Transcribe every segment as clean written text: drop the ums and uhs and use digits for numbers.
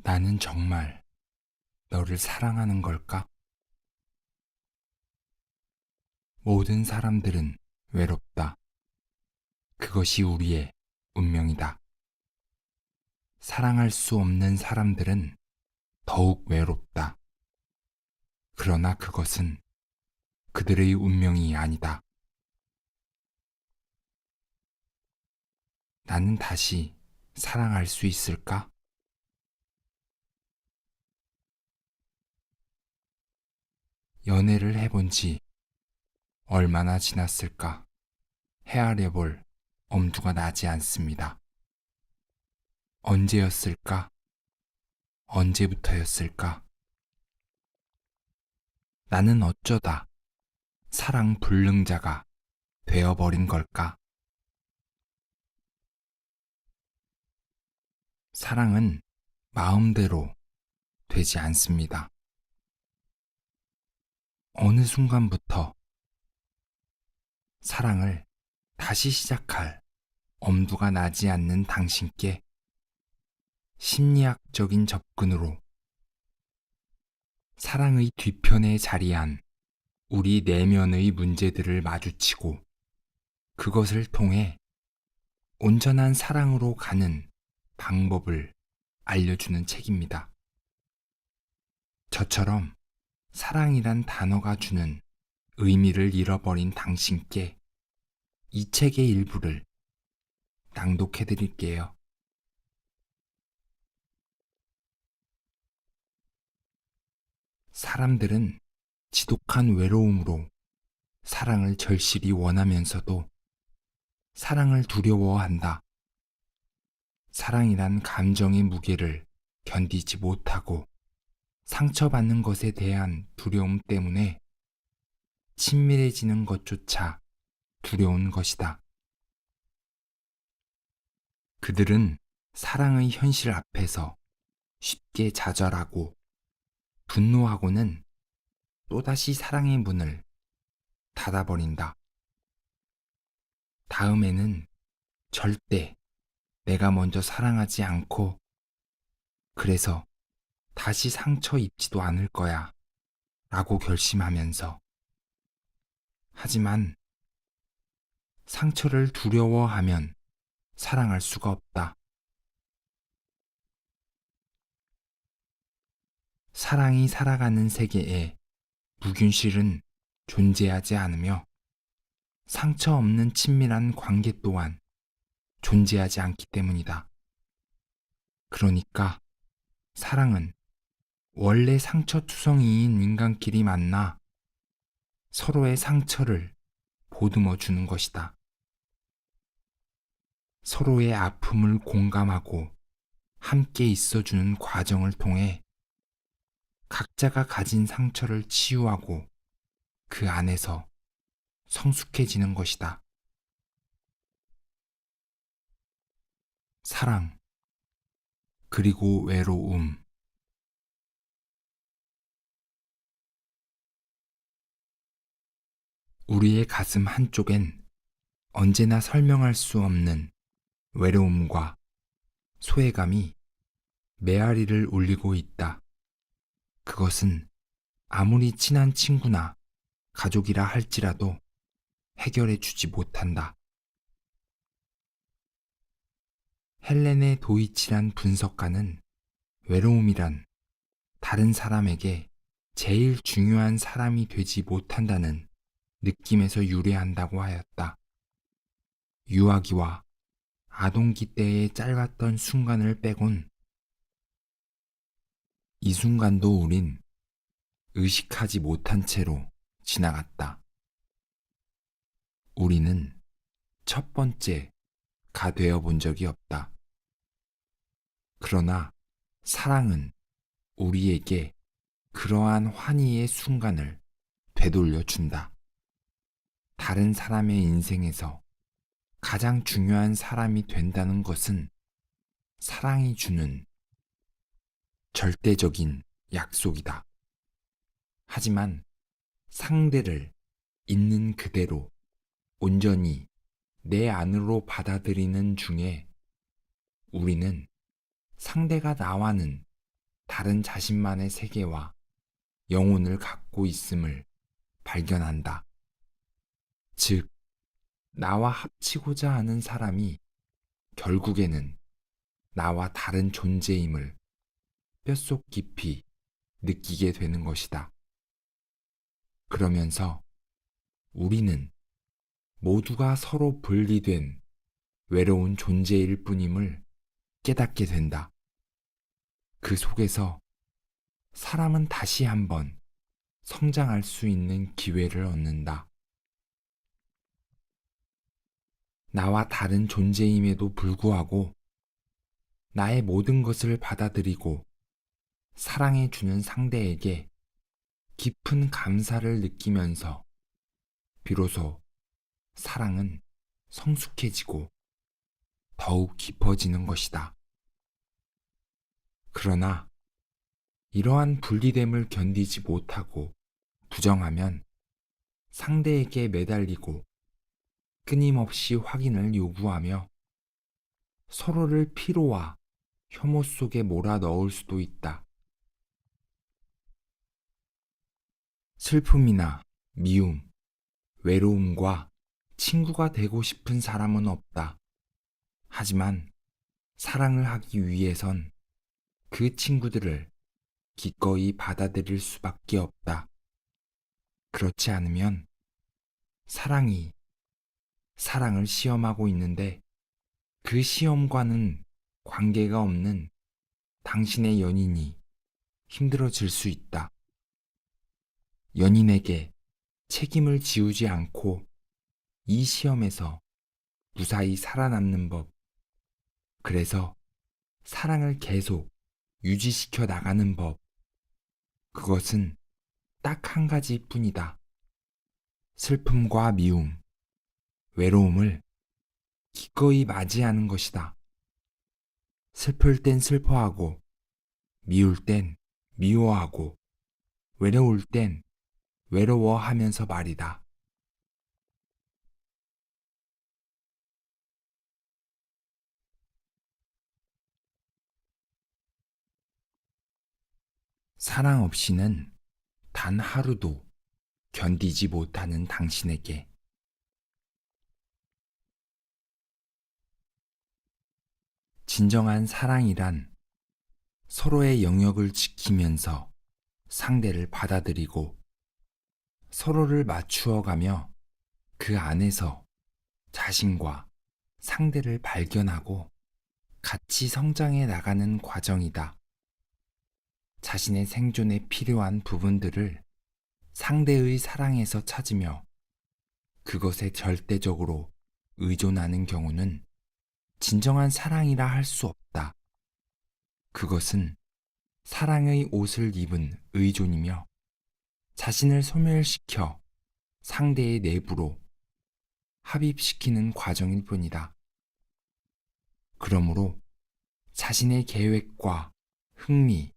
나는 정말 너를 사랑하는 걸까? 모든 사람들은 외롭다. 그것이 우리의 운명이다. 사랑할 수 없는 사람들은 더욱 외롭다. 그러나 그것은 그들의 운명이 아니다. 나는 다시 사랑할 수 있을까? 연애를 해본 지 얼마나 지났을까? 헤아려 볼 엄두가 나지 않습니다. 언제였을까? 언제부터였을까? 나는 어쩌다 사랑 불능자가 되어버린 걸까? 사랑은 마음대로 되지 않습니다. 어느 순간부터 사랑을 다시 시작할 엄두가 나지 않는 당신께 심리학적인 접근으로 사랑의 뒤편에 자리한 우리 내면의 문제들을 마주치고 그것을 통해 온전한 사랑으로 가는 방법을 알려주는 책입니다. 저처럼 사랑이란 단어가 주는 의미를 잃어버린 당신께 이 책의 일부를 낭독해 드릴게요. 사람들은 지독한 외로움으로 사랑을 절실히 원하면서도 사랑을 두려워한다. 사랑이란 감정의 무게를 견디지 못하고 상처받는 것에 대한 두려움 때문에 친밀해지는 것조차 두려운 것이다. 그들은 사랑의 현실 앞에서 쉽게 좌절하고 분노하고는 또다시 사랑의 문을 닫아버린다. 다음에는 절대 내가 먼저 사랑하지 않고 그래서 다시 상처 입지도 않을 거야 라고 결심하면서 하지만 상처를 두려워하면 사랑할 수가 없다. 사랑이 살아가는 세계에 무균실은 존재하지 않으며 상처 없는 친밀한 관계 또한 존재하지 않기 때문이다. 그러니까 사랑은 원래 상처투성이인 인간끼리 만나 서로의 상처를 보듬어 주는 것이다. 서로의 아픔을 공감하고 함께 있어주는 과정을 통해 각자가 가진 상처를 치유하고 그 안에서 성숙해지는 것이다. 사랑, 그리고 외로움. 우리의 가슴 한쪽엔 언제나 설명할 수 없는 외로움과 소외감이 메아리를 울리고 있다. 그것은 아무리 친한 친구나 가족이라 할지라도 해결해 주지 못한다. 헬레네 도이치란 분석가는 외로움이란 다른 사람에게 제일 중요한 사람이 되지 못한다는 느낌에서 유래한다고 하였다. 유아기와 아동기 때의 짧았던 순간을 빼곤 이 순간도 우린 의식하지 못한 채로 지나갔다. 우리는 첫 번째가 되어 본 적이 없다. 그러나 사랑은 우리에게 그러한 환희의 순간을 되돌려 준다. 다른 사람의 인생에서 가장 중요한 사람이 된다는 것은 사랑이 주는 절대적인 약속이다. 하지만 상대를 있는 그대로 온전히 내 안으로 받아들이는 중에 우리는 상대가 나와는 다른 자신만의 세계와 영혼을 갖고 있음을 발견한다. 즉, 나와 합치고자 하는 사람이 결국에는 나와 다른 존재임을 뼛속 깊이 느끼게 되는 것이다. 그러면서 우리는 모두가 서로 분리된 외로운 존재일 뿐임을 깨닫게 된다. 그 속에서 사람은 다시 한번 성장할 수 있는 기회를 얻는다. 나와 다른 존재임에도 불구하고 나의 모든 것을 받아들이고 사랑해주는 상대에게 깊은 감사를 느끼면서 비로소 사랑은 성숙해지고 더욱 깊어지는 것이다. 그러나 이러한 분리됨을 견디지 못하고 부정하면 상대에게 매달리고 끊임없이 확인을 요구하며 서로를 피로와 혐오 속에 몰아 넣을 수도 있다. 슬픔이나 미움, 외로움과 친구가 되고 싶은 사람은 없다. 하지만 사랑을 하기 위해선 그 친구들을 기꺼이 받아들일 수밖에 없다. 그렇지 않으면 사랑이 사랑을 시험하고 있는데 그 시험과는 관계가 없는 당신의 연인이 힘들어질 수 있다. 연인에게 책임을 지우지 않고 이 시험에서 무사히 살아남는 법, 그래서 사랑을 계속 유지시켜 나가는 법, 그것은 딱 한 가지 뿐이다. 슬픔과 미움, 외로움을 기꺼이 맞이하는 것이다. 슬플 땐 슬퍼하고, 미울 땐 미워하고, 외로울 땐 외로워하면서 말이다. 사랑 없이는 단 하루도 견디지 못하는 당신에게 진정한 사랑이란 서로의 영역을 지키면서 상대를 받아들이고 서로를 맞추어가며 그 안에서 자신과 상대를 발견하고 같이 성장해 나가는 과정이다. 자신의 생존에 필요한 부분들을 상대의 사랑에서 찾으며 그것에 절대적으로 의존하는 경우는 진정한 사랑이라 할 수 없다. 그것은 사랑의 옷을 입은 의존이며 자신을 소멸시켜 상대의 내부로 합입시키는 과정일 뿐이다. 그러므로 자신의 계획과 흥미,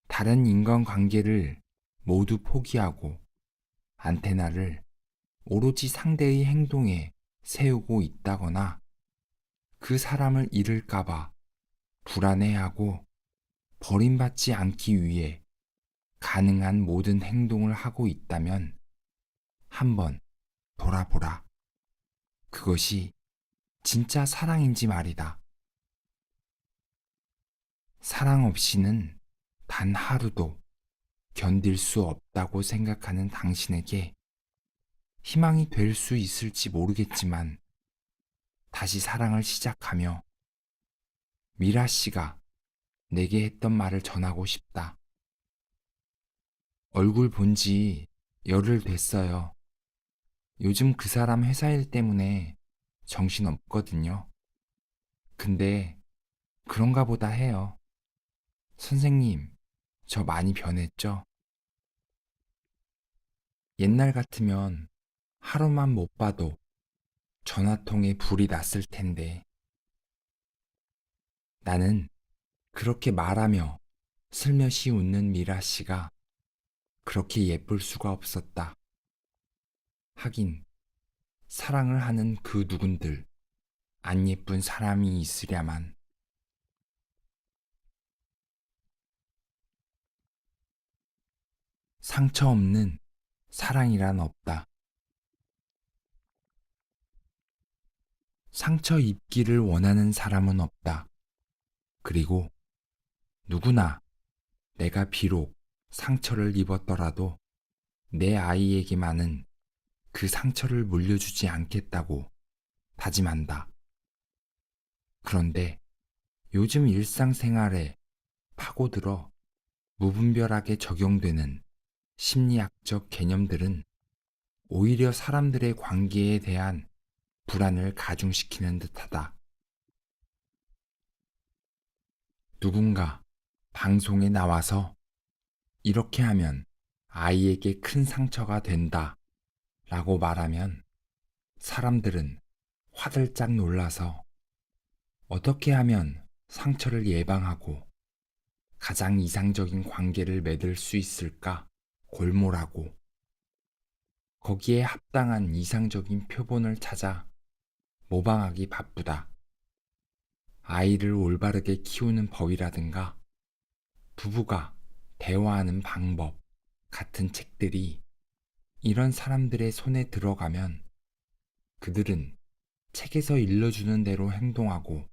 다른 인간관계를 모두 포기하고 안테나를 오로지 상대의 행동에 세우고 있다거나 그 사람을 잃을까봐 불안해하고 버림받지 않기 위해 가능한 모든 행동을 하고 있다면 한번 돌아보라. 그것이 진짜 사랑인지 말이다. 사랑 없이는 단 하루도 견딜 수 없다고 생각하는 당신에게 희망이 될 수 있을지 모르겠지만 다시 사랑을 시작하며 미라 씨가 내게 했던 말을 전하고 싶다. 얼굴 본지 열흘 됐어요. 요즘 그 사람 회사 일 때문에 정신 없거든요. 근데 그런가 보다 해요. 선생님, 저 많이 변했죠? 옛날 같으면 하루만 못 봐도 전화통에 불이 났을 텐데 나는 그렇게 말하며 슬며시 웃는 미라 씨가 그렇게 예쁠 수가 없었다. 하긴 사랑을 하는 그 누군들 안 예쁜 사람이 있으랴만. 상처 없는 사랑이란 없다. 상처 입기를 원하는 사람은 없다. 그리고 누구나 내가 비록 상처를 입었더라도 내 아이에게만은 그 상처를 물려주지 않겠다고 다짐한다. 그런데 요즘 일상생활에 파고들어 무분별하게 적용되는 심리학적 개념들은 오히려 사람들의 관계에 대한 불안을 가중시키는 듯하다. 누군가 방송에 나와서 이렇게 하면 아이에게 큰 상처가 된다 라고 말하면 사람들은 화들짝 놀라서 어떻게 하면 상처를 예방하고 가장 이상적인 관계를 맺을 수 있을까 골몰하고 거기에 합당한 이상적인 표본을 찾아 모방하기 바쁘다. 아이를 올바르게 키우는 법이라든가 부부가 대화하는 방법 같은 책들이 이런 사람들의 손에 들어가면 그들은 책에서 일러주는 대로 행동하고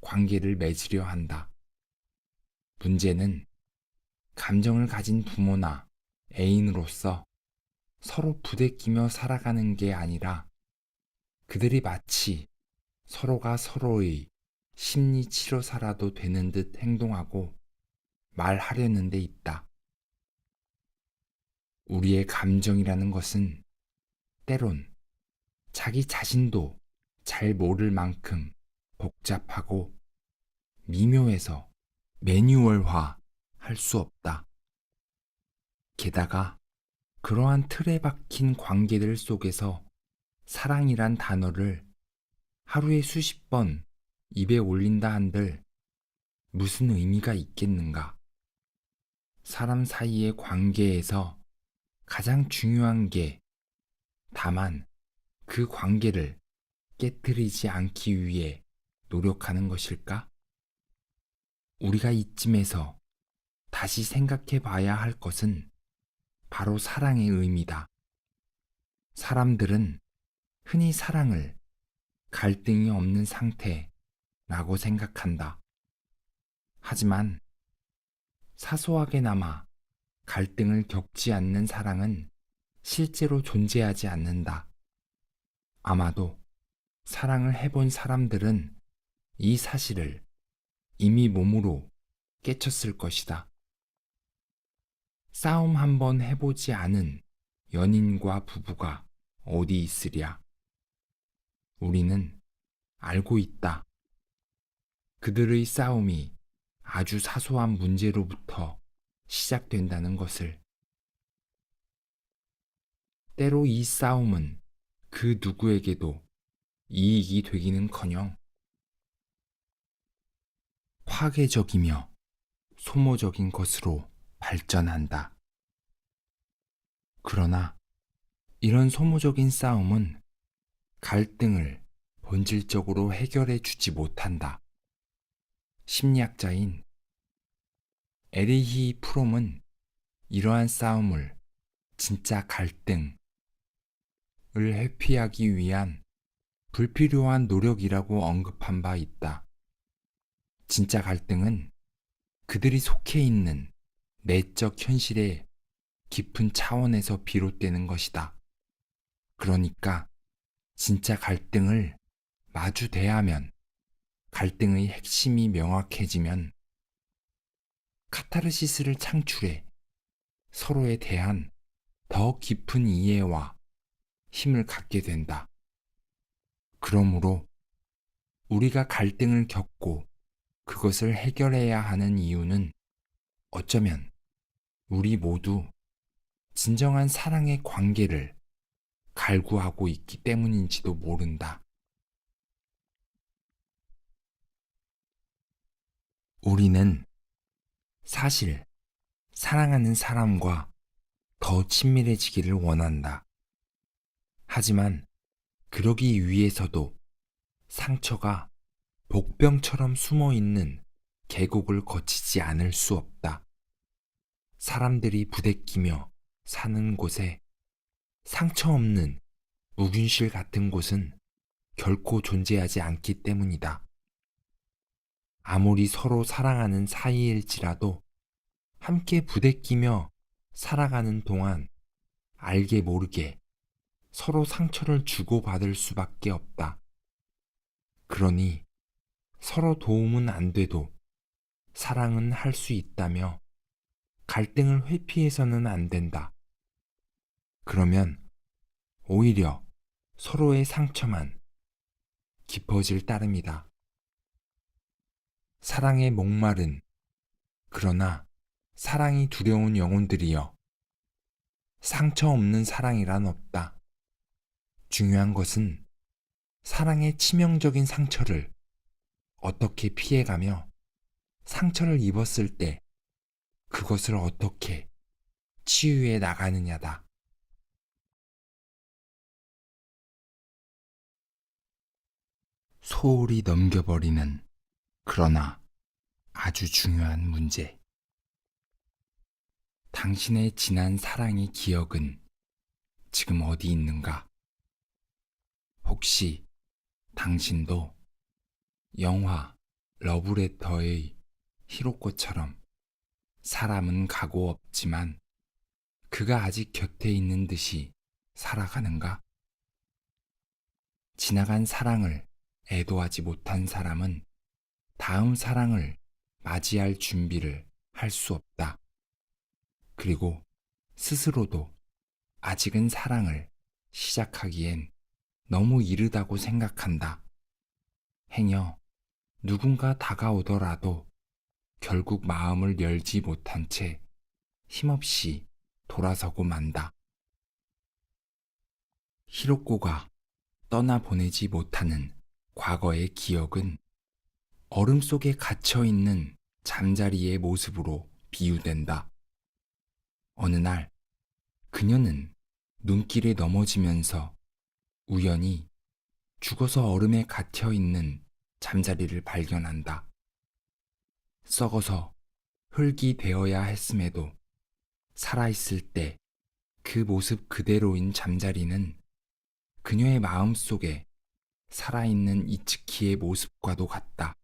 관계를 맺으려 한다. 문제는 감정을 가진 부모나 애인으로서 서로 부대끼며 살아가는 게 아니라 그들이 마치 서로가 서로의 심리치료사라도 되는 듯 행동하고 말하려는 데 있다. 우리의 감정이라는 것은 때론 자기 자신도 잘 모를 만큼 복잡하고 미묘해서 매뉴얼화 할 수 없다. 게다가 그러한 틀에 박힌 관계들 속에서 사랑이란 단어를 하루에 수십 번 입에 올린다 한들 무슨 의미가 있겠는가? 사람 사이의 관계에서 가장 중요한 게 다만 그 관계를 깨뜨리지 않기 위해 노력하는 것일까? 우리가 이쯤에서 다시 생각해 봐야 할 것은 바로 사랑의 의미다. 사람들은 흔히 사랑을 갈등이 없는 상태라고 생각한다. 하지만 사소하게나마 갈등을 겪지 않는 사랑은 실제로 존재하지 않는다. 아마도 사랑을 해본 사람들은 이 사실을 이미 몸으로 깨쳤을 것이다. 싸움 한번 해보지 않은 연인과 부부가 어디 있으랴. 우리는 알고 있다. 그들의 싸움이 아주 사소한 문제로부터 시작된다는 것을. 때로 이 싸움은 그 누구에게도 이익이 되기는커녕 파괴적이며 소모적인 것으로 발전한다. 그러나 이런 소모적인 싸움은 갈등을 본질적으로 해결해 주지 못한다. 심리학자인 에리히 프롬은 이러한 싸움을 진짜 갈등을 회피하기 위한 불필요한 노력이라고 언급한 바 있다. 진짜 갈등은 그들이 속해 있는 내적 현실의 깊은 차원에서 비롯되는 것이다. 그러니까 진짜 갈등을 마주 대하면 갈등의 핵심이 명확해지면 카타르시스를 창출해 서로에 대한 더 깊은 이해와 힘을 갖게 된다. 그러므로 우리가 갈등을 겪고 그것을 해결해야 하는 이유는 어쩌면 우리 모두 진정한 사랑의 관계를 갈구하고 있기 때문인지도 모른다. 우리는 사실 사랑하는 사람과 더 친밀해지기를 원한다. 하지만 그러기 위해서도 상처가 복병처럼 숨어있는 계곡을 거치지 않을 수 없다. 사람들이 부대끼며 사는 곳에 상처 없는 묵은실 같은 곳은 결코 존재하지 않기 때문이다. 아무리 서로 사랑하는 사이일지라도 함께 부대끼며 살아가는 동안 알게 모르게 서로 상처를 주고받을 수밖에 없다. 그러니 서로 도움은 안 돼도 사랑은 할 수 있다며 갈등을 회피해서는 안 된다. 그러면 오히려 서로의 상처만 깊어질 따름이다. 사랑에 목마른 그러나 사랑이 두려운 영혼들이여, 상처 없는 사랑이란 없다. 중요한 것은 사랑의 치명적인 상처를 어떻게 피해가며 상처를 입었을 때 그것을 어떻게 치유해 나가느냐다. 소홀히 넘겨버리는 그러나 아주 중요한 문제. 당신의 지난 사랑의 기억은 지금 어디 있는가? 혹시 당신도 영화 러브레터의 히로코처럼 사람은 가고 없지만 그가 아직 곁에 있는 듯이 살아가는가? 지나간 사랑을 애도하지 못한 사람은 다음 사랑을 맞이할 준비를 할 수 없다. 그리고 스스로도 아직은 사랑을 시작하기엔 너무 이르다고 생각한다. 행여 누군가 다가오더라도 결국 마음을 열지 못한 채 힘없이 돌아서고 만다. 히로코가 떠나보내지 못하는 과거의 기억은 얼음 속에 갇혀있는 잠자리의 모습으로 비유된다. 어느 날 그녀는 눈길에 넘어지면서 우연히 죽어서 얼음에 갇혀있는 잠자리를 발견한다. 썩어서 흙이 되어야 했음에도 살아있을 때 그 모습 그대로인 잠자리는 그녀의 마음속에 살아있는 이츠키의 모습과도 같다.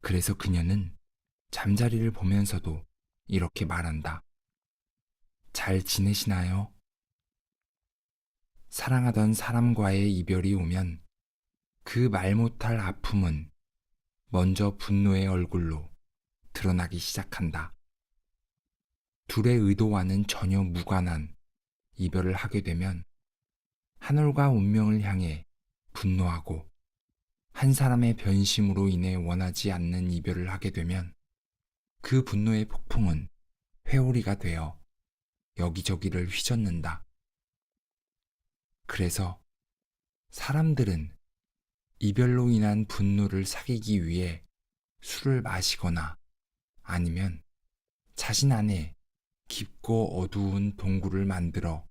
그래서 그녀는 잠자리를 보면서도 이렇게 말한다. 잘 지내시나요? 사랑하던 사람과의 이별이 오면 그 말 못할 아픔은 먼저 분노의 얼굴로 드러나기 시작한다. 둘의 의도와는 전혀 무관한 이별을 하게 되면 하늘과 운명을 향해 분노하고, 한 사람의 변심으로 인해 원하지 않는 이별을 하게 되면 그 분노의 폭풍은 회오리가 되어 여기저기를 휘젓는다. 그래서 사람들은 이별로 인한 분노를 사귀기 위해 술을 마시거나 아니면 자신 안에 깊고 어두운 동굴을 만들어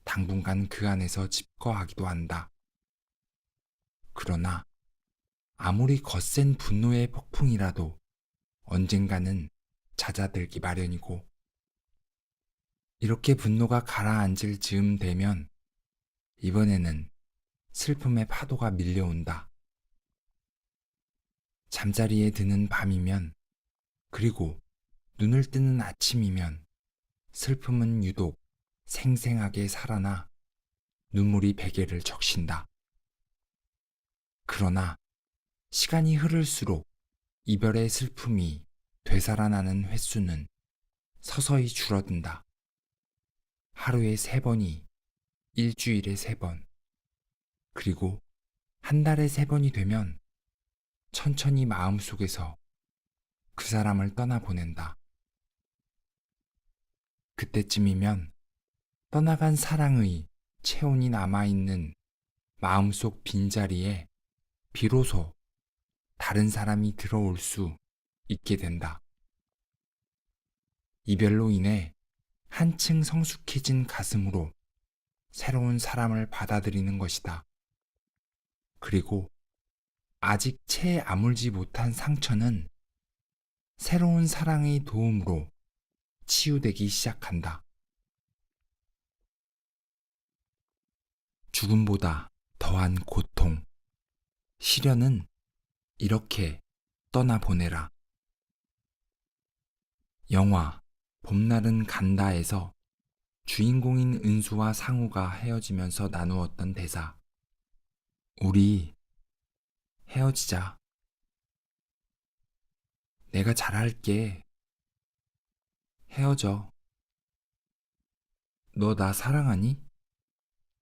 당분간 그 안에서 집거하기도 한다. 그러나 아무리 거센 분노의 폭풍이라도 언젠가는 잦아들기 마련이고, 이렇게 분노가 가라앉을 즈음 되면 이번에는 슬픔의 파도가 밀려온다. 잠자리에 드는 밤이면, 그리고 눈을 뜨는 아침이면 슬픔은 유독 생생하게 살아나 눈물이 베개를 적신다. 그러나 시간이 흐를수록 이별의 슬픔이 되살아나는 횟수는 서서히 줄어든다. 하루에 3번이 일주일에 3번, 그리고 한 달에 3번이 되면 천천히 마음속에서 그 사람을 떠나보낸다. 그때쯤이면 떠나간 사랑의 체온이 남아있는 마음속 빈자리에 비로소 다른 사람이 들어올 수 있게 된다. 이별로 인해 한층 성숙해진 가슴으로 새로운 사람을 받아들이는 것이다. 그리고 아직 채 아물지 못한 상처는 새로운 사랑의 도움으로 치유되기 시작한다. 죽음보다 더한 고통, 시련은 이렇게 떠나보내라. 영화 봄날은 간다에서 주인공인 은수와 상우가 헤어지면서 나누었던 대사. 우리 헤어지자. 내가 잘할게. 헤어져. 너 나 사랑하니?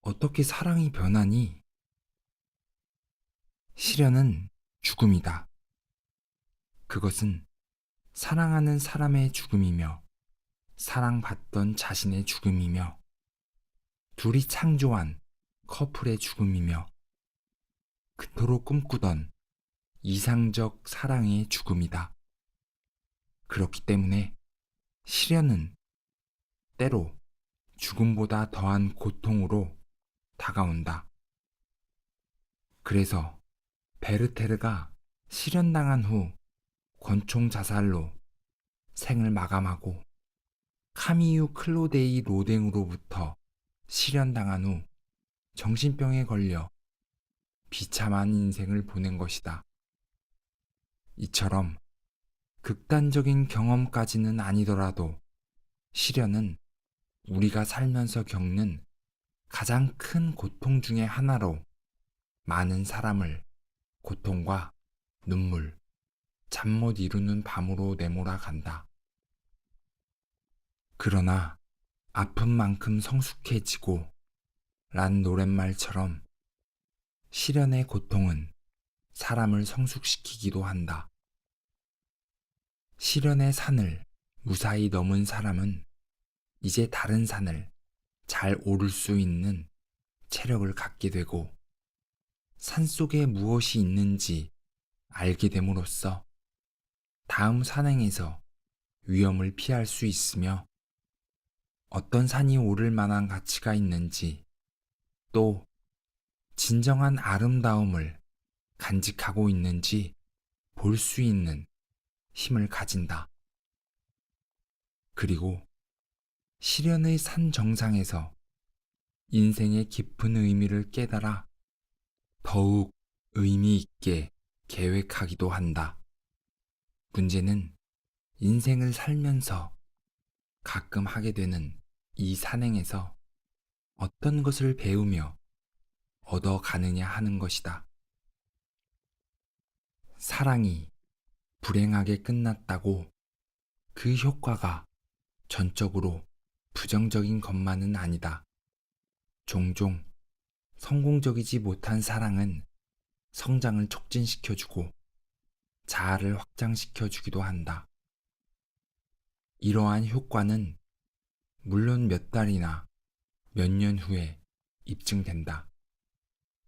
어떻게 사랑이 변하니? 시련은 죽음이다. 그것은 사랑하는 사람의 죽음이며 사랑받던 자신의 죽음이며 둘이 창조한 커플의 죽음이며 그토록 꿈꾸던 이상적 사랑의 죽음이다. 그렇기 때문에 시련은 때로 죽음보다 더한 고통으로 다가온다. 그래서 베르테르가 실현당한 후 권총 자살로 생을 마감하고 카미유 클로데이 로댕으로부터 실현당한 후 정신병에 걸려 비참한 인생을 보낸 것이다. 이처럼 극단적인 경험까지는 아니더라도 시련은 우리가 살면서 겪는 가장 큰 고통 중의 하나로 많은 사람을 고통과 눈물, 잠 못 이루는 밤으로 내몰아 간다. 그러나 아픈 만큼 성숙해지고 란 노랫말처럼 시련의 고통은 사람을 성숙시키기도 한다. 시련의 산을 무사히 넘은 사람은 이제 다른 산을 잘 오를 수 있는 체력을 갖게 되고 산속에 무엇이 있는지 알게 됨으로써 다음 산행에서 위험을 피할 수 있으며 어떤 산이 오를 만한 가치가 있는지 또 진정한 아름다움을 간직하고 있는지 볼 수 있는 힘을 가진다. 그리고 시련의 산 정상에서 인생의 깊은 의미를 깨달아 더욱 의미 있게 계획하기도 한다. 문제는 인생을 살면서 가끔 하게 되는 이 산행에서 어떤 것을 배우며 얻어가느냐 하는 것이다. 사랑이 불행하게 끝났다고 그 효과가 전적으로 부정적인 것만은 아니다. 종종 성공적이지 못한 사랑은 성장을 촉진시켜주고 자아를 확장시켜주기도 한다. 이러한 효과는 물론 몇 달이나 몇 년 후에 입증된다.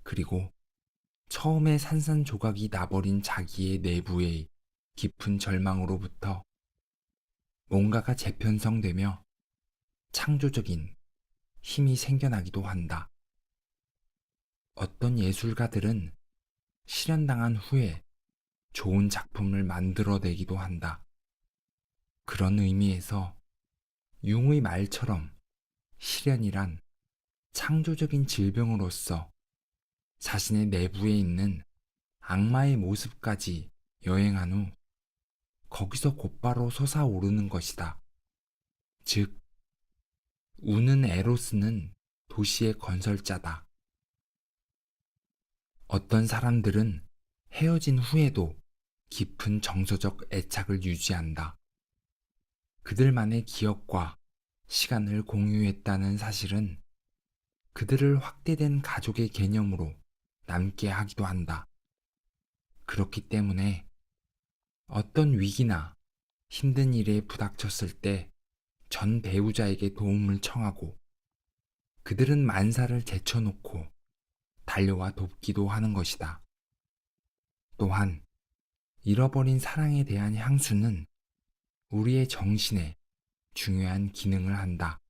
그리고 처음에 산산조각이 나버린 자기의 내부의 깊은 절망으로부터 뭔가가 재편성되며 창조적인 힘이 생겨나기도 한다. 어떤 예술가들은 실현당한 후에 좋은 작품을 만들어내기도 한다. 그런 의미에서 융의 말처럼 시련이란 창조적인 질병으로서 자신의 내부에 있는 악마의 모습까지 여행한 후 거기서 곧바로 솟아오르는 것이다. 즉, 우는 에로스는 도시의 건설자다. 어떤 사람들은 헤어진 후에도 깊은 정서적 애착을 유지한다. 그들만의 기억과 시간을 공유했다는 사실은 그들을 확대된 가족의 개념으로 남게 하기도 한다. 그렇기 때문에 어떤 위기나 힘든 일에 부닥쳤을 때 전 배우자에게 도움을 청하고 그들은 만사를 제쳐놓고 달려와 돕기도 하는 것이다. 또한 잃어버린 사랑에 대한 향수는 우리의 정신에 중요한 기능을 한다.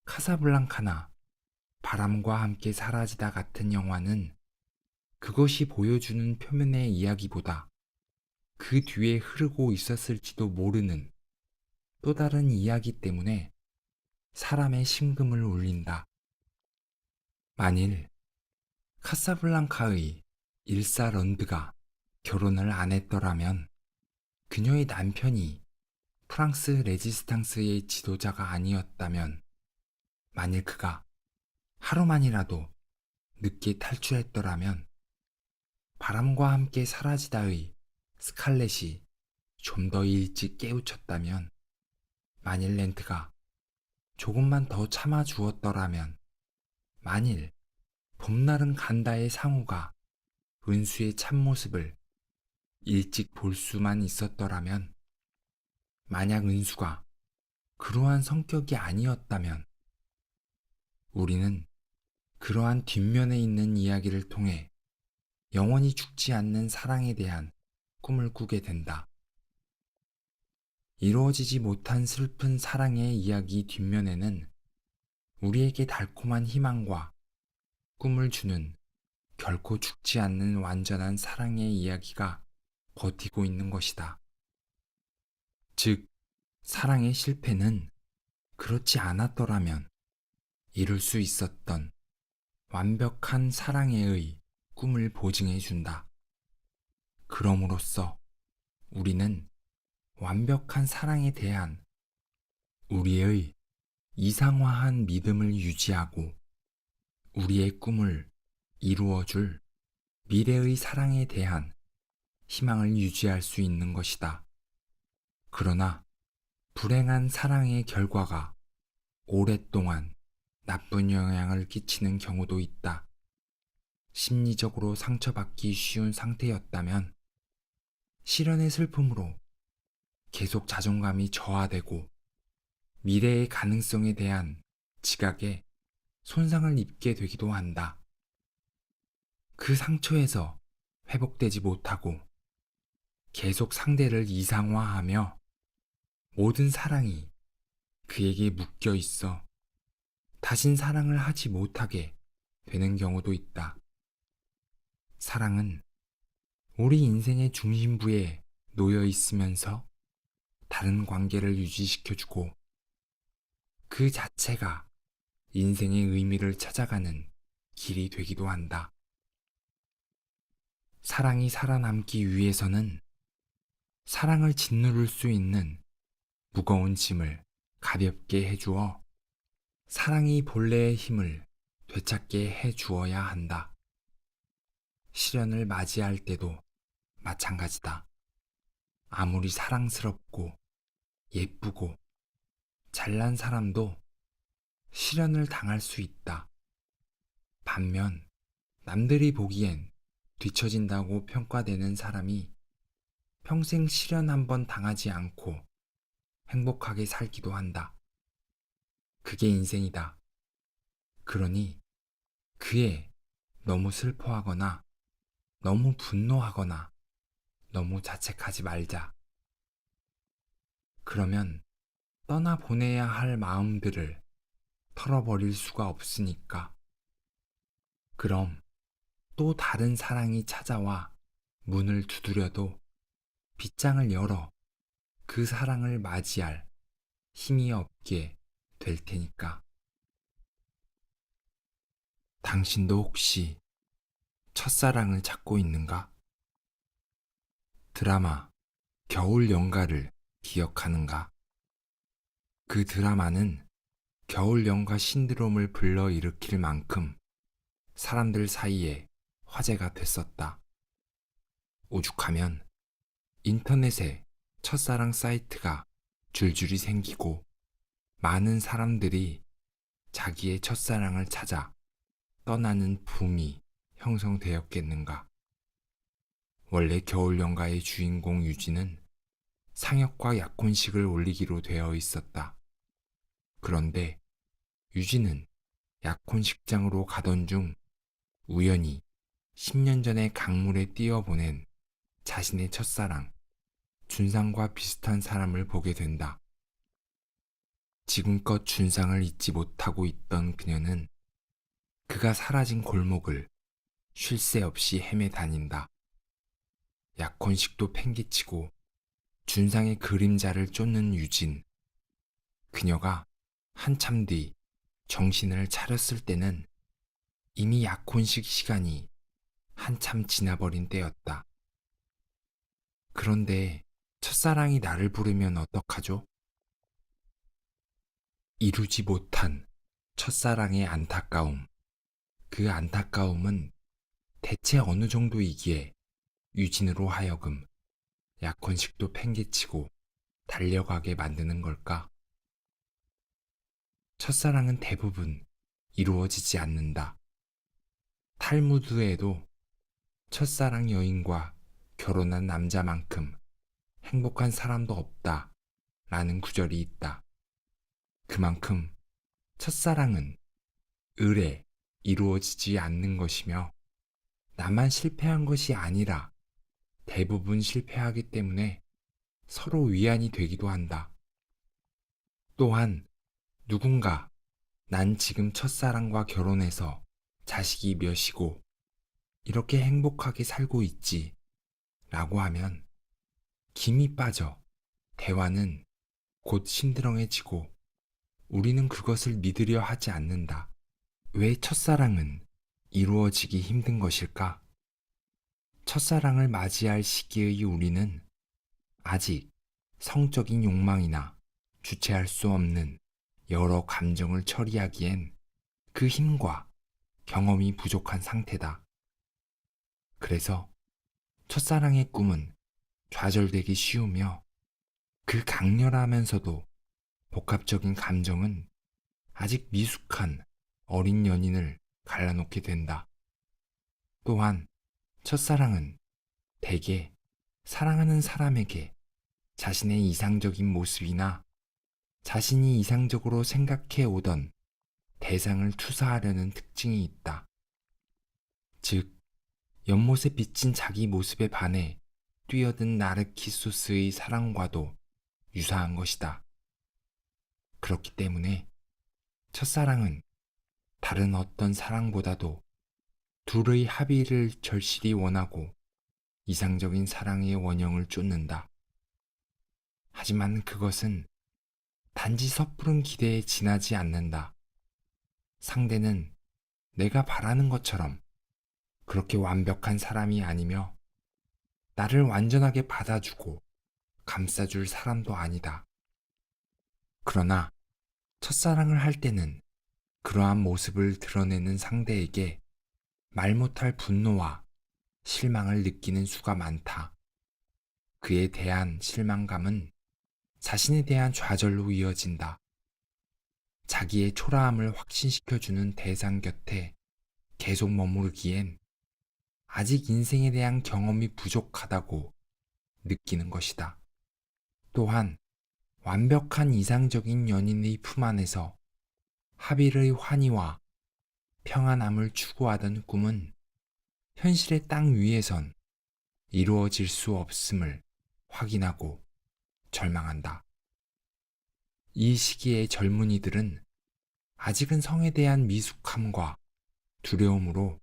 카사블랑카나 바람과 함께 사라지다 같은 영화는 그것이 보여주는 표면의 이야기보다 그 뒤에 흐르고 있었을지도 모르는 또 다른 이야기 때문에 사람의 심금을 울린다. 만일 카사블랑카의 일사 런드가 결혼을 안 했더라면 그녀의 남편이 프랑스 레지스탕스의 지도자가 아니었다면 만일 그가 하루만이라도 늦게 탈출했더라면 바람과 함께 사라지다의 스칼렛이 좀 더 일찍 깨우쳤다면 만일 렌트가 조금만 더 참아주었더라면 만일 봄날은 간다의 상우가 은수의 참모습을 일찍 볼 수만 있었더라면 만약 은수가 그러한 성격이 아니었다면 우리는 그러한 뒷면에 있는 이야기를 통해 영원히 죽지 않는 사랑에 대한 꿈을 꾸게 된다. 이루어지지 못한 슬픈 사랑의 이야기 뒷면에는 우리에게 달콤한 희망과 꿈을 주는 결코 죽지 않는 완전한 사랑의 이야기가 버티고 있는 것이다. 즉, 사랑의 실패는 그렇지 않았더라면 이룰 수 있었던 완벽한 사랑의 꿈을 보증해 준다. 그럼으로써 우리는 완벽한 사랑에 대한 우리의 이상화한 믿음을 유지하고 우리의 꿈을 이루어줄 미래의 사랑에 대한 희망을 유지할 수 있는 것이다. 그러나 불행한 사랑의 결과가 오랫동안 나쁜 영향을 끼치는 경우도 있다. 심리적으로 상처받기 쉬운 상태였다면 실연의 슬픔으로 계속 자존감이 저하되고 미래의 가능성에 대한 지각에 손상을 입게 되기도 한다. 그 상처에서 회복되지 못하고 계속 상대를 이상화하며 모든 사랑이 그에게 묶여 있어 다신 사랑을 하지 못하게 되는 경우도 있다. 사랑은 우리 인생의 중심부에 놓여 있으면서 다른 관계를 유지시켜주고 그 자체가 인생의 의미를 찾아가는 길이 되기도 한다. 사랑이 살아남기 위해서는 사랑을 짓누를 수 있는 무거운 짐을 가볍게 해주어 사랑이 본래의 힘을 되찾게 해주어야 한다. 시련을 맞이할 때도 마찬가지다. 아무리 사랑스럽고 예쁘고 잘난 사람도 시련을 당할 수 있다. 반면 남들이 보기엔 뒤처진다고 평가되는 사람이 평생 시련 한 번 당하지 않고 행복하게 살기도 한다. 그게 인생이다. 그러니 그에 너무 슬퍼하거나 너무 분노하거나 너무 자책하지 말자. 그러면 떠나보내야 할 마음들을 털어버릴 수가 없으니까. 그럼 또 다른 사랑이 찾아와 문을 두드려도 빗장을 열어 그 사랑을 맞이할 힘이 없게 될 테니까. 당신도 혹시 첫사랑을 찾고 있는가? 드라마 겨울 연가를 기억하는가? 그 드라마는 겨울 연가 신드롬을 불러일으킬 만큼 사람들 사이에 화제가 됐었다. 오죽하면 인터넷에 첫사랑 사이트가 줄줄이 생기고 많은 사람들이 자기의 첫사랑을 찾아 떠나는 붐이 형성되었겠는가. 원래 겨울연가의 주인공 유진은 상혁과 약혼식을 올리기로 되어 있었다. 그런데 유진은 약혼식장으로 가던 중 우연히 10년 전에 강물에 뛰어보낸 자신의 첫사랑 준상과 비슷한 사람을 보게 된다. 지금껏 준상을 잊지 못하고 있던 그녀는 그가 사라진 골목을 쉴 새 없이 헤매 다닌다. 약혼식도 팽개치고 준상의 그림자를 쫓는 유진. 그녀가 한참 뒤 정신을 차렸을 때는 이미 약혼식 시간이 한참 지나버린 때였다. 그런데 첫사랑이 나를 부르면 어떡하죠? 이루지 못한 첫사랑의 안타까움. 그 안타까움은 대체 어느 정도이기에 유진으로 하여금 약혼식도 팽개치고 달려가게 만드는 걸까? 첫사랑은 대부분 이루어지지 않는다. 탈무드에도 첫사랑 여인과 결혼한 남자만큼 행복한 사람도 없다 라는 구절이 있다. 그만큼 첫사랑은 을에 이루어지지 않는 것이며 나만 실패한 것이 아니라 대부분 실패하기 때문에 서로 위안이 되기도 한다. 또한 누군가 난 지금 첫사랑과 결혼해서 자식이 몇이고 이렇게 행복하게 살고 있지 라고 하면 김이 빠져 대화는 곧 심드렁해지고 우리는 그것을 믿으려 하지 않는다. 왜 첫사랑은 이루어지기 힘든 것일까? 첫사랑을 맞이할 시기의 우리는 아직 성적인 욕망이나 주체할 수 없는 여러 감정을 처리하기엔 그 힘과 경험이 부족한 상태다. 그래서 첫사랑의 꿈은 좌절되기 쉬우며 그 강렬하면서도 복합적인 감정은 아직 미숙한 어린 연인을 갈라놓게 된다. 또한 첫사랑은 대개 사랑하는 사람에게 자신의 이상적인 모습이나 자신이 이상적으로 생각해 오던 대상을 투사하려는 특징이 있다. 즉, 연못에 비친 자기 모습에 반해 뛰어든 나르키소스의 사랑과도 유사한 것이다. 그렇기 때문에 첫사랑은 다른 어떤 사랑보다도 둘의 합의를 절실히 원하고 이상적인 사랑의 원형을 쫓는다. 하지만 그것은 단지 섣부른 기대에 지나지 않는다. 상대는 내가 바라는 것처럼 그렇게 완벽한 사람이 아니며 나를 완전하게 받아주고 감싸줄 사람도 아니다. 그러나 첫사랑을 할 때는 그러한 모습을 드러내는 상대에게 말 못할 분노와 실망을 느끼는 수가 많다. 그에 대한 실망감은 자신에 대한 좌절로 이어진다. 자기의 초라함을 확신시켜주는 대상 곁에 계속 머무르기엔 아직 인생에 대한 경험이 부족하다고 느끼는 것이다. 또한 완벽한 이상적인 연인의 품 안에서 합일의 환희와 평안함을 추구하던 꿈은 현실의 땅 위에선 이루어질 수 없음을 확인하고 절망한다. 이 시기의 젊은이들은 아직은 성에 대한 미숙함과 두려움으로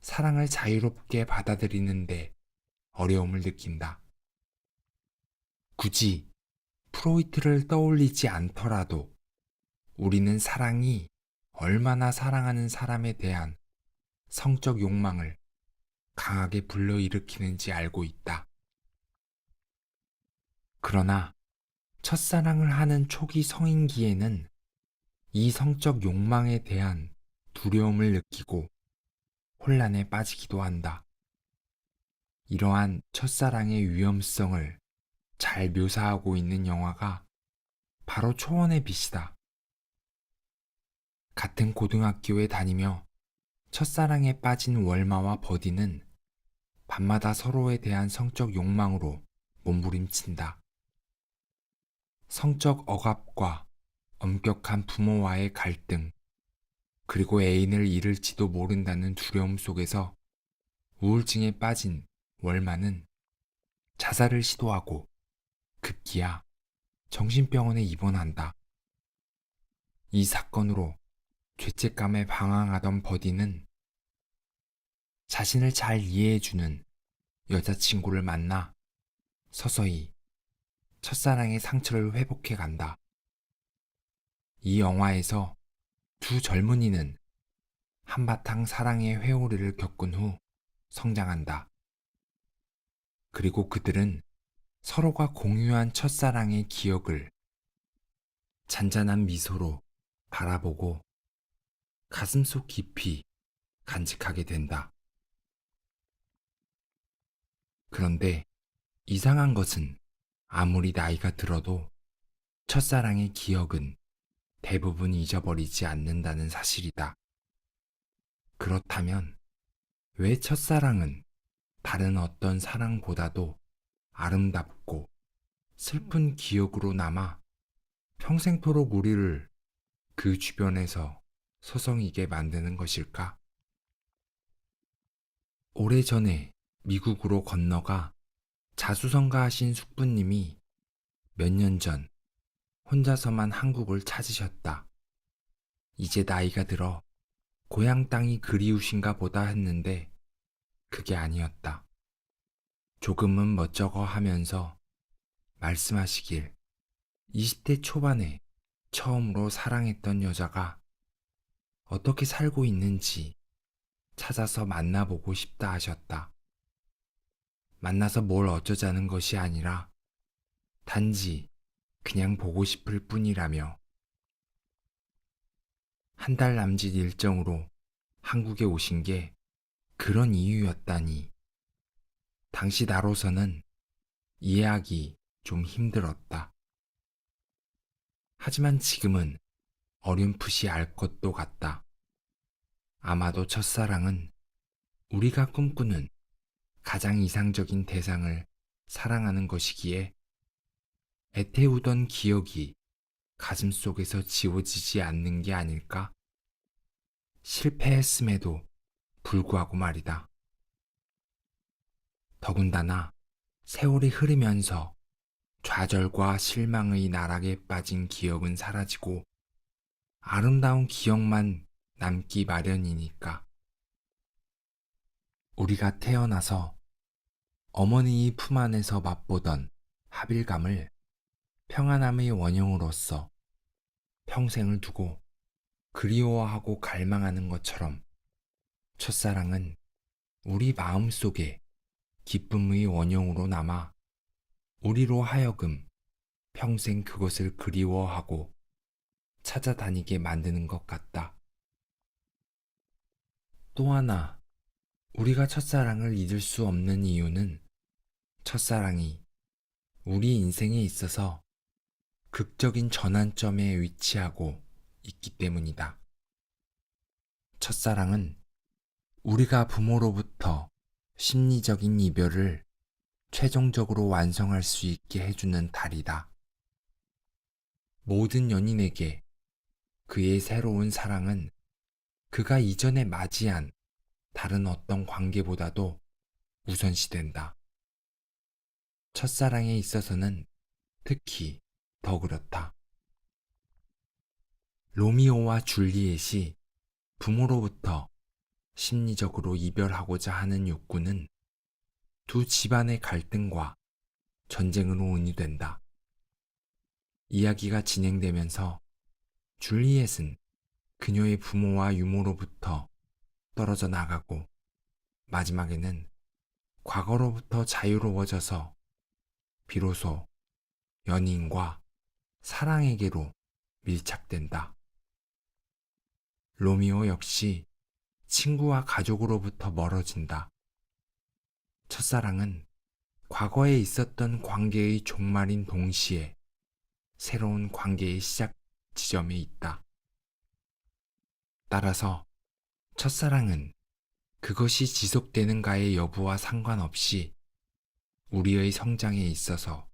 사랑을 자유롭게 받아들이는데 어려움을 느낀다. 굳이 프로이트를 떠올리지 않더라도 우리는 사랑이 얼마나 사랑하는 사람에 대한 성적 욕망을 강하게 불러일으키는지 알고 있다. 그러나 첫사랑을 하는 초기 성인기에는 이 성적 욕망에 대한 두려움을 느끼고 혼란에 빠지기도 한다. 이러한 첫사랑의 위험성을 잘 묘사하고 있는 영화가 바로 초원의 빛이다. 같은 고등학교에 다니며 첫사랑에 빠진 월마와 버디는 밤마다 서로에 대한 성적 욕망으로 몸부림친다. 성적 억압과 엄격한 부모와의 갈등, 그리고 애인을 잃을지도 모른다는 두려움 속에서 우울증에 빠진 월마는 자살을 시도하고 급기야 정신병원에 입원한다. 이 사건으로 죄책감에 방황하던 버디는 자신을 잘 이해해주는 여자친구를 만나 서서히 첫사랑의 상처를 회복해 간다. 이 영화에서 두 젊은이는 한바탕 사랑의 회오리를 겪은 후 성장한다. 그리고 그들은 서로가 공유한 첫사랑의 기억을 잔잔한 미소로 바라보고 가슴속 깊이 간직하게 된다. 그런데 이상한 것은 아무리 나이가 들어도 첫사랑의 기억은 대부분 잊어버리지 않는다는 사실이다. 그렇다면 왜 첫사랑은 다른 어떤 사랑보다도 아름답고 슬픈 기억으로 남아 평생토록 우리를 그 주변에서 서성이게 만드는 것일까? 오래전에 미국으로 건너가 자수성가하신 숙부님이 몇 년 전 혼자서만 한국을 찾으셨다. 이제 나이가 들어 고향 땅이 그리우신가 보다 했는데 그게 아니었다. 조금은 멋쩍어 하면서 말씀하시길 20대 초반에 처음으로 사랑했던 여자가 어떻게 살고 있는지 찾아서 만나보고 싶다 하셨다. 만나서 뭘 어쩌자는 것이 아니라 단지 그냥 보고 싶을 뿐이라며 한 달 남짓 일정으로 한국에 오신 게 그런 이유였다니. 당시 나로서는 이해하기 좀 힘들었다. 하지만 지금은 어렴풋이 알 것도 같다. 아마도 첫사랑은 우리가 꿈꾸는 가장 이상적인 대상을 사랑하는 것이기에 애태우던 기억이 가슴속에서 지워지지 않는 게 아닐까? 실패했음에도 불구하고 말이다. 더군다나 세월이 흐르면서 좌절과 실망의 나락에 빠진 기억은 사라지고 아름다운 기억만 남기 마련이니까. 우리가 태어나서 어머니의 품 안에서 맛보던 하빌감을 평안함의 원형으로서 평생을 두고 그리워하고 갈망하는 것처럼 첫사랑은 우리 마음속에 기쁨의 원형으로 남아 우리로 하여금 평생 그것을 그리워하고 찾아다니게 만드는 것 같다. 또 하나, 우리가 첫사랑을 잊을 수 없는 이유는 첫사랑이 우리 인생에 있어서 극적인 전환점에 위치하고 있기 때문이다. 첫사랑은 우리가 부모로부터 심리적인 이별을 최종적으로 완성할 수 있게 해주는 달이다. 모든 연인에게 그의 새로운 사랑은 그가 이전에 맞이한 다른 어떤 관계보다도 우선시된다. 첫사랑에 있어서는 특히 더 그렇다. 로미오와 줄리엣이 부모로부터 심리적으로 이별하고자 하는 욕구는 두 집안의 갈등과 전쟁으로 은유된다. 이야기가 진행되면서 줄리엣은 그녀의 부모와 유모로부터 떨어져 나가고 마지막에는 과거로부터 자유로워져서 비로소 연인과 사랑에게로 밀착된다. 로미오 역시 친구와 가족으로부터 멀어진다. 첫사랑은 과거에 있었던 관계의 종말인 동시에 새로운 관계의 시작 지점에 있다. 따라서 첫사랑은 그것이 지속되는가의 여부와 상관없이 우리의 성장에 있어서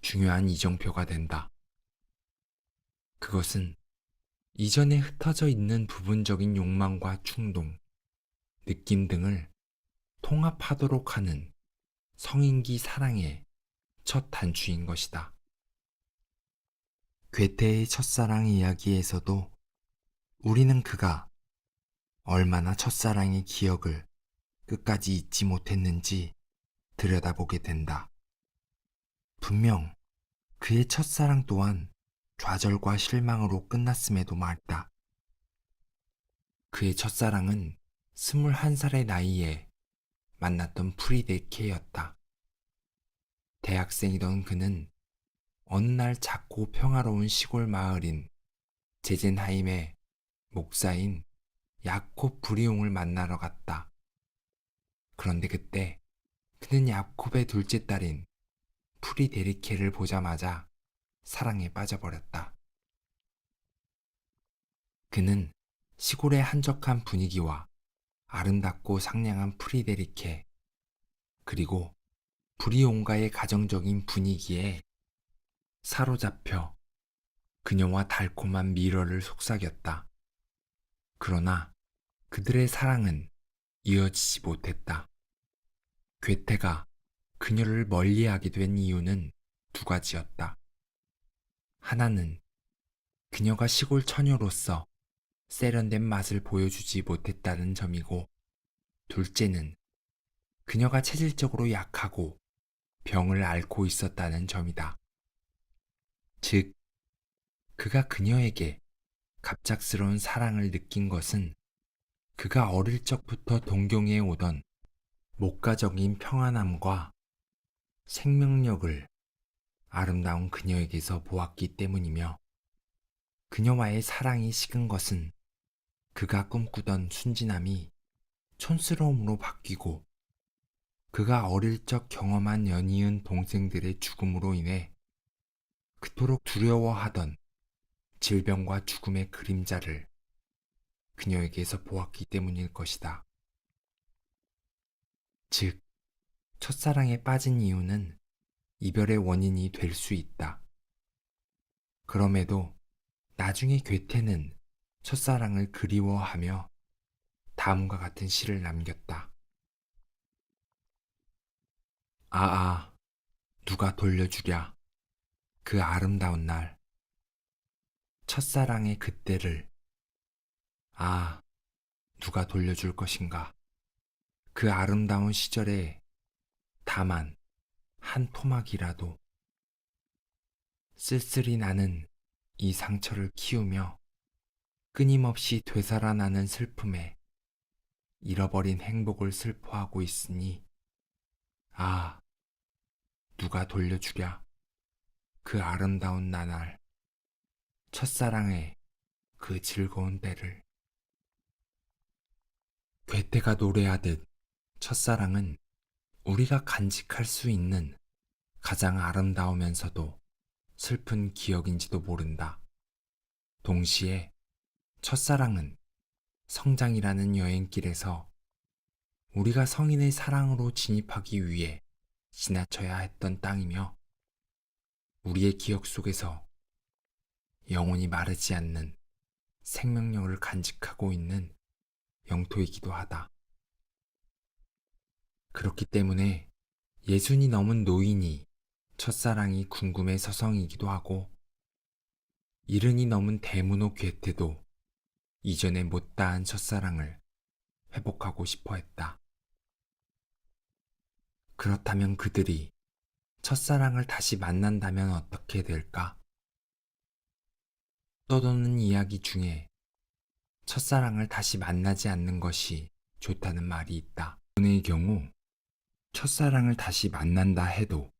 중요한 이정표가 된다. 그것은 이전에 흩어져 있는 부분적인 욕망과 충동, 느낌 등을 통합하도록 하는 성인기 사랑의 첫 단추인 것이다. 괴테의 첫사랑 이야기에서도 우리는 그가 얼마나 첫사랑의 기억을 끝까지 잊지 못했는지 들여다보게 된다. 분명 그의 첫사랑 또한 좌절과 실망으로 끝났음에도 말이다. 그의 첫사랑은 21살의 나이에 만났던 프리데케였다. 대학생이던 그는 어느 날 작고 평화로운 시골 마을인 제젠하임의 목사인 야콥 브리옹을 만나러 갔다. 그런데 그때 그는 야콥의 둘째 딸인 프리데리케를 보자마자 사랑에 빠져버렸다. 그는 시골의 한적한 분위기와 아름답고 상냥한 프리데리케, 그리고 브리옹과의 가정적인 분위기에 사로잡혀 그녀와 달콤한 미러를 속삭였다. 그러나 그들의 사랑은 이어지지 못했다. 괴테가 그녀를 멀리하게 된 이유는 두 가지였다. 하나는 그녀가 시골 처녀로서 세련된 맛을 보여주지 못했다는 점이고, 둘째는 그녀가 체질적으로 약하고 병을 앓고 있었다는 점이다. 즉, 그가 그녀에게 갑작스러운 사랑을 느낀 것은 그가 어릴 적부터 동경해 오던 목가적인 평안함과 생명력을 아름다운 그녀에게서 보았기 때문이며, 그녀와의 사랑이 식은 것은 그가 꿈꾸던 순진함이 촌스러움으로 바뀌고, 그가 어릴 적 경험한 연이은 동생들의 죽음으로 인해 그토록 두려워하던 질병과 죽음의 그림자를 그녀에게서 보았기 때문일 것이다. 즉, 첫사랑에 빠진 이유는 이별의 원인이 될 수 있다. 그럼에도 나중에 괴테는 첫사랑을 그리워하며 다음과 같은 시를 남겼다. 아아, 누가 돌려주랴 그 아름다운 날, 첫사랑의 그때를. 아, 누가 돌려줄 것인가 그 아름다운 시절에 다만 한 토막이라도. 쓸쓸히 나는 이 상처를 키우며 끊임없이 되살아나는 슬픔에 잃어버린 행복을 슬퍼하고 있으니, 아, 누가 돌려주랴 그 아름다운 나날, 첫사랑의 그 즐거운 때를. 괴테가 노래하듯 첫사랑은 우리가 간직할 수 있는 가장 아름다우면서도 슬픈 기억인지도 모른다. 동시에 첫사랑은 성장이라는 여행길에서 우리가 성인의 사랑으로 진입하기 위해 지나쳐야 했던 땅이며, 우리의 기억 속에서 영원히 마르지 않는 생명력을 간직하고 있는 영토이기도 하다. 그렇기 때문에 예순이 넘은 노인이 첫사랑이 궁금해 서성이기도 하고, 이른이 넘은 대문호 괴테도 이전에 못다한 첫사랑을 회복하고 싶어 했다. 그렇다면 그들이 첫사랑을 다시 만난다면 어떻게 될까? 떠도는 이야기 중에 첫사랑을 다시 만나지 않는 것이 좋다는 말이 있다. 그의 경우 첫사랑을 다시 만난다 해도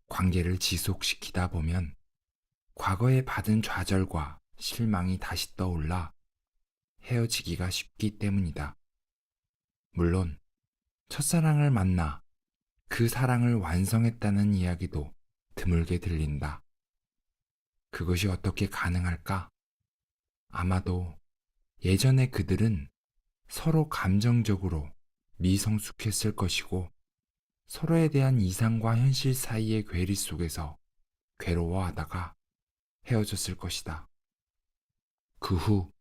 관계를 지속시키다 보면 과거에 받은 좌절과 실망이 다시 떠올라 헤어지기가 쉽기 때문이다. 물론 첫사랑을 만나 그 사랑을 완성했다는 이야기도 드물게 들린다. 그것이 어떻게 가능할까? 아마도 예전에 그들은 서로 감정적으로 미성숙했을 것이고, 서로에 대한 이상과 현실 사이의 괴리 속에서 괴로워하다가 헤어졌을 것이다. 그 후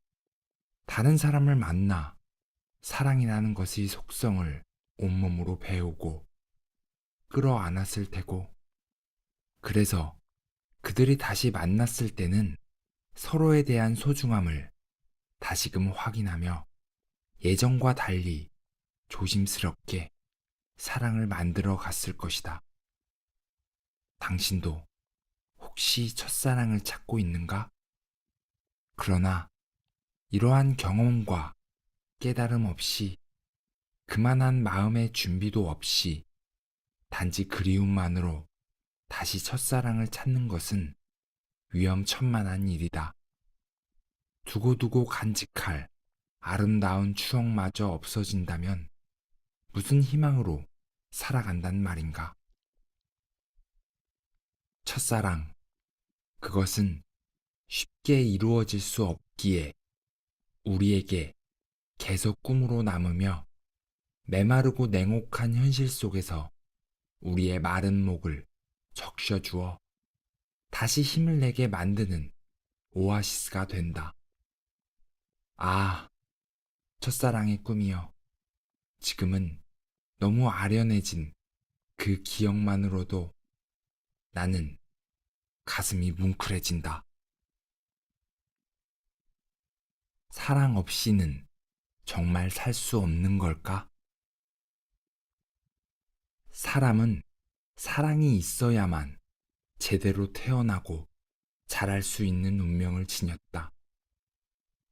다른 사람을 만나 사랑이라는 것의 속성을 온몸으로 배우고 끌어안았을 테고, 그래서 그들이 다시 만났을 때는 서로에 대한 소중함을 다시금 확인하며 예전과 달리 조심스럽게 사랑을 만들어 갔을 것이다. 당신도 혹시 첫사랑을 찾고 있는가? 그러나 이러한 경험과 깨달음 없이 그만한 마음의 준비도 없이 단지 그리움만으로 다시 첫사랑을 찾는 것은 위험천만한 일이다. 두고두고 간직할 아름다운 추억마저 없어진다면 무슨 희망으로 살아간단 말인가? 첫사랑, 그것은 쉽게 이루어질 수 없기에 우리에게 계속 꿈으로 남으며 메마르고 냉혹한 현실 속에서 우리의 마른 목을 적셔주어 다시 힘을 내게 만드는 오아시스가 된다. 아, 첫사랑의 꿈이여. 지금은 너무 아련해진 그 기억만으로도 나는 가슴이 뭉클해진다. 사랑 없이는 정말 살 수 없는 걸까? 사람은 사랑이 있어야만 제대로 태어나고 자랄 수 있는 운명을 지녔다.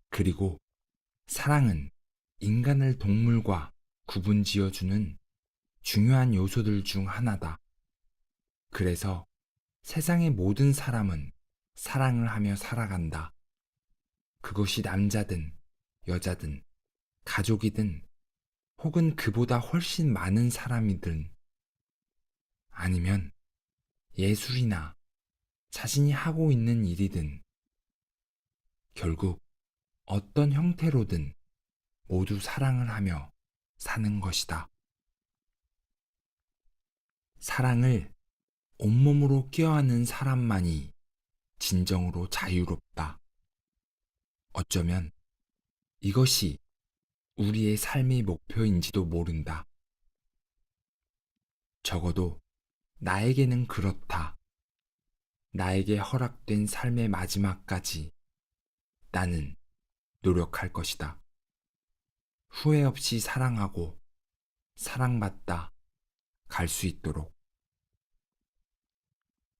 그리고 사랑은 인간을 동물과 구분 지어주는 중요한 요소들 중 하나다. 그래서 세상의 모든 사람은 사랑을 하며 살아간다. 그것이 남자든 여자든 가족이든 혹은 그보다 훨씬 많은 사람이든 아니면 예술이나 자신이 하고 있는 일이든 결국 어떤 형태로든 모두 사랑을 하며 사는 것이다. 사랑을 온몸으로 껴안은 사람만이 진정으로 자유롭다. 어쩌면 이것이 우리의 삶의 목표인지도 모른다. 적어도 나에게는 그렇다. 나에게 허락된 삶의 마지막까지 나는 노력할 것이다. 후회 없이 사랑하고 사랑받다 갈 수 있도록.